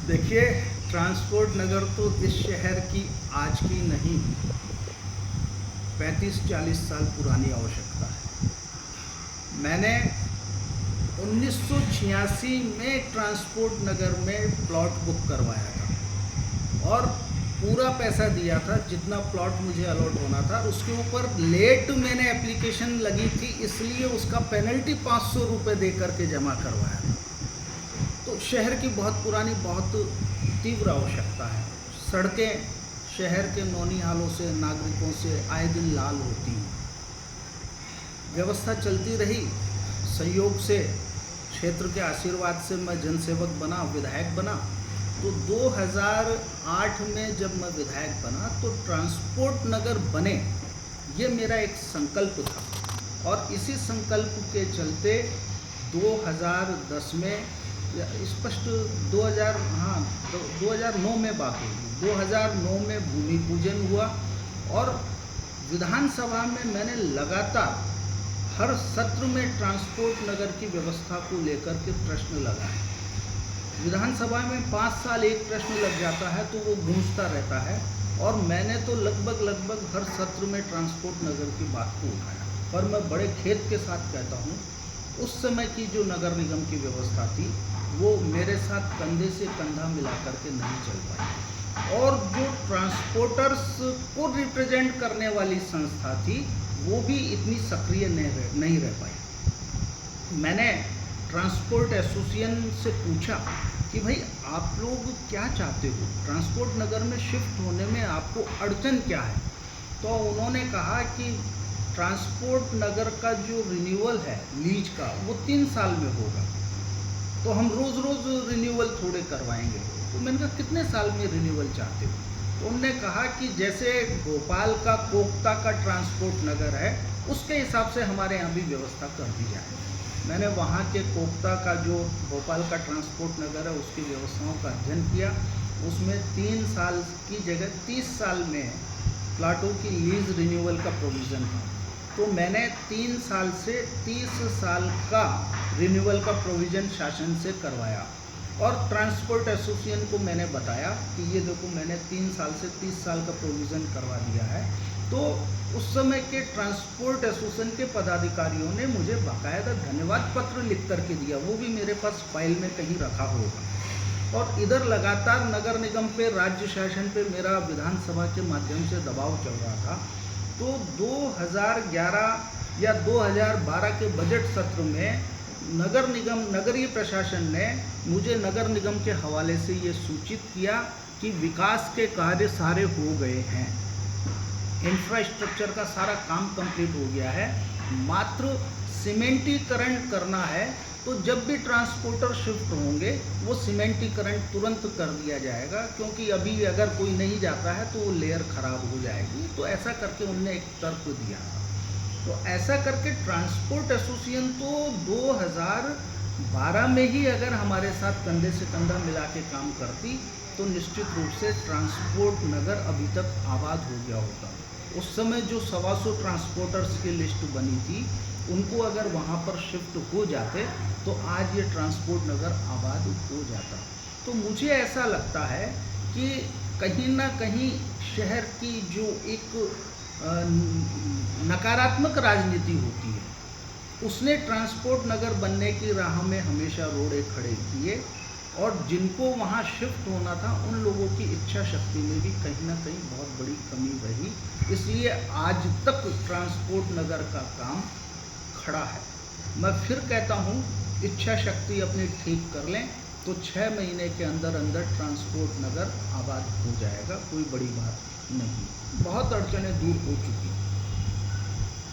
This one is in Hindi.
देखिए, ट्रांसपोर्ट नगर तो इस शहर की आज की नहीं, 35-40 साल पुरानी आवश्यकता है। मैंने 1986 में ट्रांसपोर्ट नगर में प्लॉट बुक करवाया था और पूरा पैसा दिया था जितना प्लॉट मुझे अलॉट होना था। उसके ऊपर लेट मैंने एप्लीकेशन लगी थी, इसलिए उसका पेनल्टी 500 रुपये दे करके जमा करवाया था। तो शहर की बहुत पुरानी, बहुत तीव्र आवश्यकता है। सड़कें शहर के नौनिहालों से, नागरिकों से आए दिन लाल होती हैं। व्यवस्था चलती रही, सहयोग से, क्षेत्र के आशीर्वाद से मैं जनसेवक बना, विधायक बना। तो 2008 में जब मैं विधायक बना तो ट्रांसपोर्ट नगर बने, ये मेरा एक संकल्प था। और इसी संकल्प के चलते 2010 में या स्पष्ट 2009 में बात हुई। 2009 में भूमि पूजन हुआ और विधानसभा में मैंने लगातार हर सत्र में ट्रांसपोर्ट नगर की व्यवस्था को लेकर के प्रश्न लगाए। विधानसभा में 5 साल एक प्रश्न लग जाता है तो वो गूंजता रहता है, और मैंने तो लगभग हर सत्र में ट्रांसपोर्ट नगर की बात को उठाया। पर मैं बड़े खेद के साथ कहता हूँ, उस समय की जो नगर निगम की व्यवस्था थी वो मेरे साथ कंधे से कंधा मिला करके नहीं चल पाई, और जो ट्रांसपोर्टर्स को रिप्रेजेंट करने वाली संस्था थी वो भी इतनी सक्रिय नहीं रह पाई। मैंने ट्रांसपोर्ट एसोसिएशन से पूछा कि भाई आप लोग क्या चाहते हो, ट्रांसपोर्ट नगर में शिफ्ट होने में आपको अड़चन क्या है। तो उन्होंने कहा कि ट्रांसपोर्ट नगर का जो रिन्यूअल है लीज का, वो 3 साल में होगा, तो हम रोज़ रिन्यूअल थोड़े करवाएंगे। तो मैंने कहा कितने साल में रिन्यूअल चाहते हो। तो उन्होंने कहा कि जैसे भोपाल का कोकता का ट्रांसपोर्ट नगर है, उसके हिसाब से हमारे यहाँ भी व्यवस्था कर दी जाए। मैंने वहाँ के कोकता का जो भोपाल का ट्रांसपोर्ट नगर है उसकी व्यवस्थाओं का अध्ययन किया। उसमें 3 साल की जगह 30 साल में प्लाटों की लीज रिन्यूअल का प्रोविज़न था। तो मैंने 3 साल से 30 साल का रिन्यूअल का प्रोविज़न शासन से करवाया, और ट्रांसपोर्ट एसोसिएशन को मैंने बताया कि ये देखो मैंने 3 साल से 30 साल का प्रोविज़न करवा दिया है। तो उस समय के ट्रांसपोर्ट एसोसिएशन के पदाधिकारियों ने मुझे बाकायदा धन्यवाद पत्र लिख करके दिया, वो भी मेरे पास फाइल में कहीं रखा होगा। और इधर लगातार नगर निगम पे, राज्य शासन पे मेरा विधानसभा के माध्यम से दबाव चल रहा था। तो 2011 या 2012 के बजट सत्र में नगर निगम, नगरीय प्रशासन ने मुझे नगर निगम के हवाले से ये सूचित किया कि विकास के कार्य सारे हो गए हैं, इंफ्रास्ट्रक्चर का सारा काम कंप्लीट हो गया है, मात्र सीमेंटीकरण करना है। तो जब भी ट्रांसपोर्टर शिफ्ट होंगे वो सीमेंटीकरण तुरंत कर दिया जाएगा, क्योंकि अभी अगर कोई नहीं जाता है तो वो लेयर ख़राब हो जाएगी। तो ऐसा करके उनने एक तर्क दिया था। तो ऐसा करके ट्रांसपोर्ट एसोसिएशन तो 2012 में ही अगर हमारे साथ कंधे से कंधा मिला के काम करती तो निश्चित रूप से ट्रांसपोर्ट नगर अभी तक आबाद हो गया होता। उस समय जो 125 ट्रांसपोर्टर्स की लिस्ट बनी थी, उनको अगर वहाँ पर शिफ्ट हो जाते तो आज ये ट्रांसपोर्ट नगर आबाद हो जाता। तो मुझे ऐसा लगता है कि कहीं ना कहीं शहर की जो एक नकारात्मक राजनीति होती है, उसने ट्रांसपोर्ट नगर बनने की राह में हमेशा रोड़े खड़े किए, और जिनको वहाँ शिफ्ट होना था उन लोगों की इच्छा शक्ति में भी कहीं ना कहीं बहुत बड़ी कमी रही। इसलिए आज तक ट्रांसपोर्ट नगर का काम खड़ा है। मैं फिर कहता हूँ, इच्छा शक्ति अपनी ठीक कर लें तो 6 महीने के अंदर अंदर ट्रांसपोर्ट नगर आबाद हो जाएगा। कोई बड़ी बात नहीं, बहुत अड़चनें दूर हो चुकी हैं।